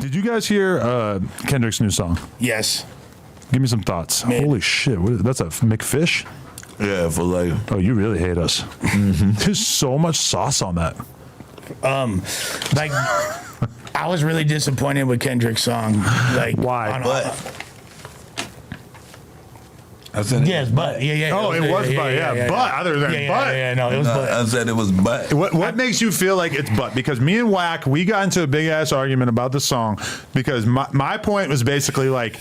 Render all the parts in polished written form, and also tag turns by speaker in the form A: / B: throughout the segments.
A: Did you guys hear Kendrick's new song?
B: Yes.
A: Give me some thoughts. Holy shit, that's a McFish?
C: Yeah, for later.
A: Oh, you really hate us. There's so much sauce on that.
B: Like, I was really disappointed with Kendrick's song. Like,
A: why?
C: I said
B: yes, but yeah.
A: Oh, it was but, yeah. But other than but.
B: Yeah, no, it was but.
C: I said it was but.
A: What makes you feel like it's but? Because me and Wack, we got into a big ass argument about the song because my point was basically like,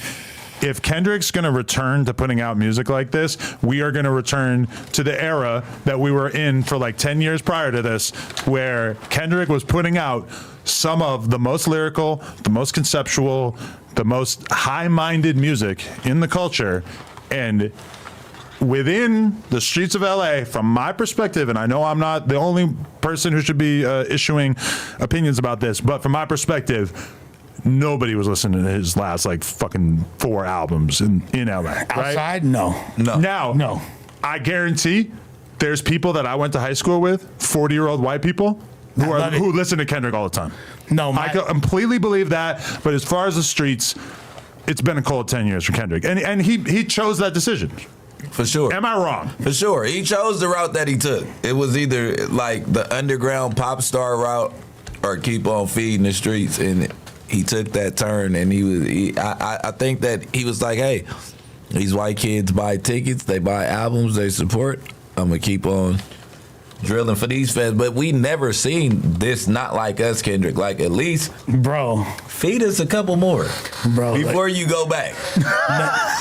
A: if Kendrick's going to return to putting out music like this, we are going to return to the era that we were in for like 10 years prior to this, where Kendrick was putting out some of the most lyrical, the most conceptual, the most high-minded music in the culture. And within the streets of LA, from my perspective, and I know I'm not the only person who should be issuing opinions about this, but from my perspective, nobody was listening to his last like fucking 4 albums in LA. Right?
B: Outside, no.
A: Now, I guarantee there's people that I went to high school with, 40-year-old white people, who listen to Kendrick all the time.
B: No,
A: I completely believe that. But as far as the streets, it's been a cold 10 years for Kendrick, and he chose that decision.
C: For sure.
A: Am I wrong?
C: For sure. He chose the route that he took. It was either like the underground pop star route or keep on feeding the streets, and he took that turn. And I think that he was like, hey, these white kids buy tickets, they buy albums, they support. I'm gonna keep on drilling for these fans. But we never seen this not like us, Kendrick. Like, at least,
B: bro,
C: feed us a couple more,
B: bro,
C: before you go back.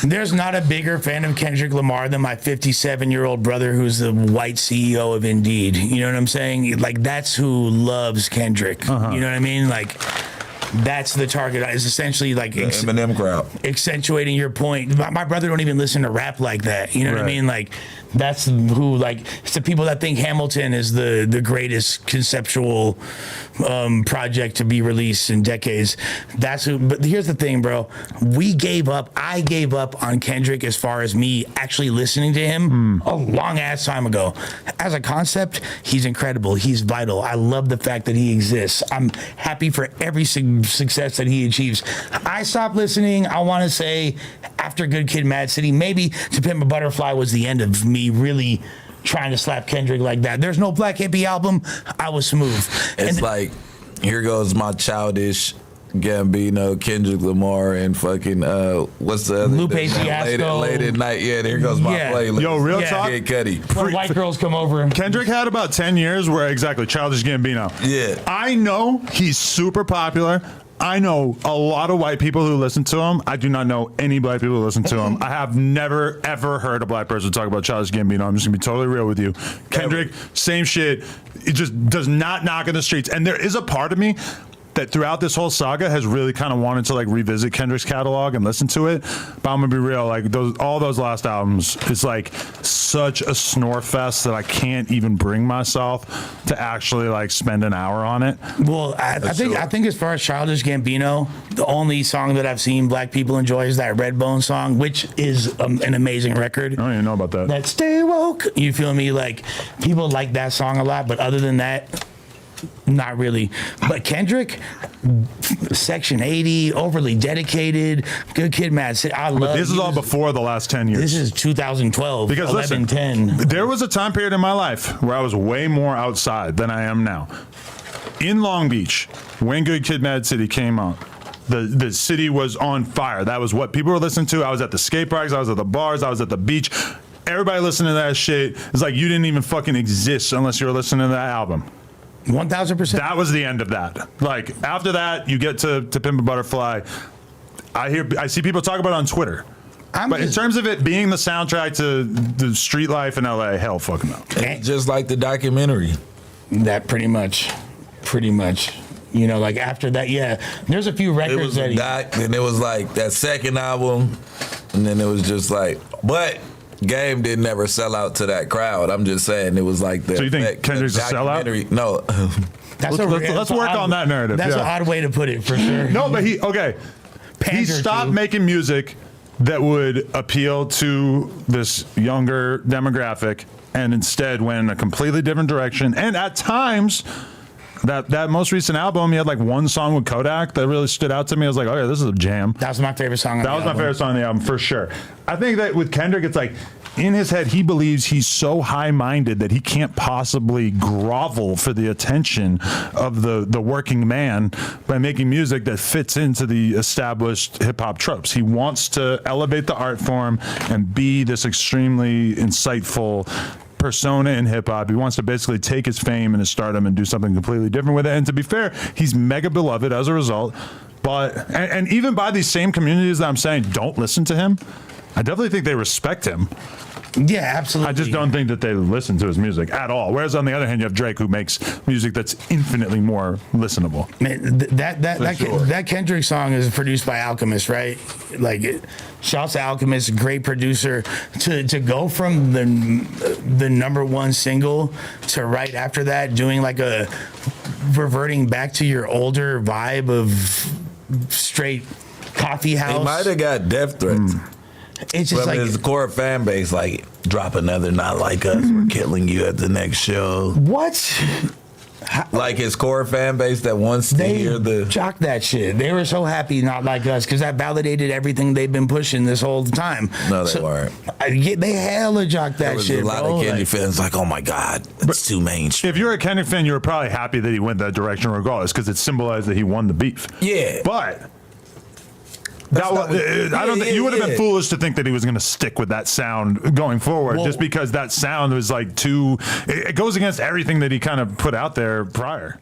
B: There's not a bigger fan of Kendrick Lamar than my 57-year-old brother, who's the white CEO of Indeed. You know what I'm saying? Like, that's who loves Kendrick. You know what I mean? Like, that's the target. It's essentially like
C: Eminem crowd,
B: accentuating your point. My brother don't even listen to rap like that. You know what I mean? Like, that's who, like, it's the people that think Hamilton is the greatest conceptual project to be released in decades. That's who. But here's the thing, bro. I gave up on Kendrick as far as me actually listening to him a long ass time ago. As a concept, he's incredible. He's vital. I love the fact that he exists. I'm happy for every success that he achieves. I stopped listening, I want to say, after Good Kid, Mad City. Maybe To Pimp a Butterfly was the end of me really trying to slap Kendrick like that. There's no Black Hippie album. I was smooth.
C: It's like, here goes my childish Gambino, Kendrick Lamar, and fucking what's the other?
B: Lupe Fiasco.
C: Late at night. Yeah, there goes my playlist.
A: Yo, real talk.
C: Kid Cudi.
B: When white girls come over.
A: Kendrick had about 10 years where exactly Childish Gambino.
C: Yeah.
A: I know he's super popular. I know a lot of white people who listen to him. I do not know any black people who listen to him. I have never, ever heard a black person talk about Childish Gambino. I'm just going to be totally real with you. Kendrick, same shit. It just does not knock in the streets. And there is a part of me that throughout this whole saga has really kind of wanted to like revisit Kendrick's catalog and listen to it. But I'm gonna be real, like all those last albums, it's like such a snore fest that I can't even bring myself to actually like spend an hour on it.
B: Well, I think as far as Childish Gambino, the only song that I've seen black people enjoy is that Redbone song, which is an amazing record. I
A: don't even know about that.
B: That Stay Woke. You feel me? Like, people like that song a lot, but other than that, not really. But Kendrick, Section 80, Overly Dedicated, Good Kid, Mad City.
A: But this is all before the last 10 years.
B: This is 2012,
A: because
B: 11, 10.
A: There was a time period in my life where I was way more outside than I am now. In Long Beach, when Good Kid, Mad City came out, the city was on fire. That was what people were listening to. I was at the skate parks, I was at the bars, I was at the beach. Everybody listening to that shit. It's like you didn't even fucking exist unless you were listening to that album.
B: 1,000%.
A: That was the end of that. Like, after that, you get to Pimp a Butterfly. I see people talk about it on Twitter. But in terms of it being the soundtrack to the street life in LA, hell fucking no.
C: It's just like the documentary.
B: That pretty much. You know, like after that, yeah. There's a few records
C: it was
B: that
C: then it was like that second album, and then it was just like, but Game didn't ever sell out to that crowd. I'm just saying it was like that.
A: So you think Kendrick's a sellout?
C: No.
A: Let's work on that narrative.
B: That's an odd way to put it, for sure.
A: No, but he stopped making music that would appeal to this younger demographic, and instead went in a completely different direction. And at times, That most recent album, he had like one song with Kodak that really stood out to me. I was like, okay, this is a jam.
B: That was my favorite song.
A: That was my favorite song on the album for sure. I think that with Kendrick, it's like in his head, he believes he's so high-minded that he can't possibly grovel for the attention of the working man by making music that fits into the established hip-hop tropes. He wants to elevate the art form and be this extremely insightful persona in hip-hop. He wants to basically take his fame and his stardom and do something completely different with it. And to be fair, he's mega beloved as a result. But and even by these same communities that I'm saying don't listen to him, I definitely think they respect him.
B: Yeah, absolutely.
A: I just don't think that they listen to his music at all. Whereas on the other hand, you have Drake, who makes music that's infinitely more listenable.
B: Man, that Kendrick song is produced by Alchemist, right? Like, shouts to Alchemist, great producer. To go from the number one single to right after that, doing like a reverting back to your older vibe of straight coffee house.
C: He might have got death threats.
B: It's just
C: like his core fan base, like, drop another Not Like Us. We're killing you at the next show.
B: What?
C: Like his core fan base that wants to hear the
B: jock that shit. They were so happy Not Like Us because that validated everything they've been pushing this whole time.
C: No, they weren't.
B: They hella jocked that shit.
C: A lot of Kendrick fans like, oh my god, it's too mainstream.
A: If you're a Kendrick fan, you were probably happy that he went that direction regardless because it symbolized that he won the beef.
C: Yeah,
A: but. I don't think you would have been foolish to think that he was going to stick with that sound going forward, just because that sound was like too. It goes against everything that he kind of put out there prior.